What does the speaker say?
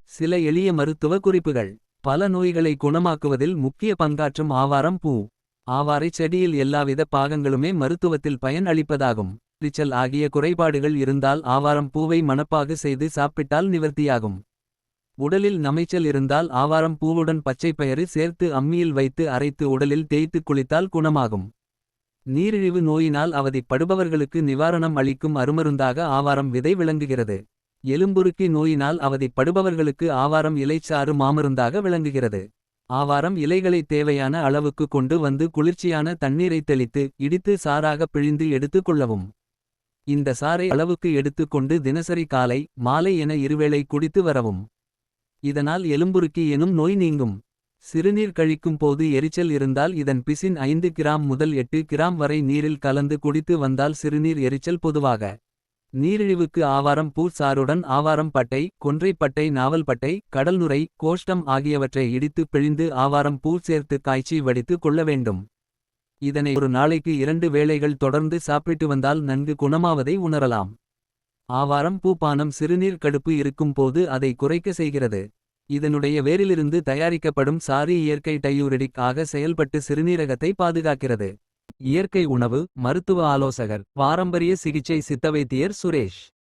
சில எளிய மருத்துவ குறிப்புகள். பல நோய்களை குணமாக்குவதில் முக்கிய பங்காற்றும் ஆவாரம் பூ. ஆவாரைச் செடியில் எல்லாவித பாகங்களுமே மருத்துவத்தில் பயன் அளிப்பதாகும். எரிச்சல் ஆகிய குறைபாடுகள் இருந்தால் ஆவாரம் பூவை மணப்பாகு செய்து சாப்பிட்டால் நிவர்த்தியாகும். உடலில் நமைச்சல் இருந்தால் ஆவாரம் பூவுடன் பச்சைப்பயறு சேர்த்து அம்மியில் வைத்து அரைத்து உடலில் தேய்த்து குளித்தால் குணமாகும். நீரிழிவு நோயினால் அவதிப்படுபவர்களுக்கு நிவாரணம் அளிக்கும் அருமருந்தாக ஆவாரம் விதை விளங்குகிறது. எலும்புருக்கி நோயினால் அவதிப்படுபவர்களுக்கு ஆவாரம் இலைச்சாறு மாமருந்தாக விளங்குகிறது. ஆவாரம் இலைகளை தேவையான அளவுக்கு கொண்டு வந்து குளிர்ச்சியான தண்ணீரை தெளித்து இடித்து சாறாக பிழிந்து எடுத்துக் கொள்ளவும். இந்த சாறை அளவுக்கு எடுத்துக் கொண்டு தினசரி காலை மாலை என இருவேளை குடித்து வரவும். இதனால் எலும்புருக்கி எனும் நோய் நீங்கும். சிறுநீர் கழிக்கும் போது எரிச்சல் இருந்தால் இதன் பிசின் 5 கிராம் முதல் 8 கிராம் வரை நீரில் கலந்து குடித்து வந்தால் சிறுநீர் எரிச்சல் பொதுவாக. நீரிழிவுக்கு ஆவாரம் பூ சாறுடன் ஆவாரம் பட்டை கொன்றை பட்டை நாவல் பட்டை கடல்நுரை கோஷ்டம் ஆகியவற்றை இடித்து பிழிந்து ஆவாரம் பூ சேர்த்து காய்ச்சி வடித்து கொள்ள வேண்டும். இதனை ஒரு நாளைக்கு 2 வேளைகள் தொடர்ந்து சாப்பிட்டு வந்தால் நன்கு குணமாவதை உணரலாம். ஆவாரம் பூ பானம் சிறுநீர் கடுப்பு இருக்கும் போது அதை குறைக்க செய்கிறது. இதனுடைய வேரிலிருந்து தயாரிக்கப்படும் சாறு இயற்கை டையூரெடிக் ஆக செயல்பட்டு சிறுநீரகத்தை பாதுகாக்கிறது. இயற்கை உணவு மருத்துவ ஆலோசகர் பாரம்பரிய சிகிச்சை சித்தவைத்தியர் சுரேஷ்.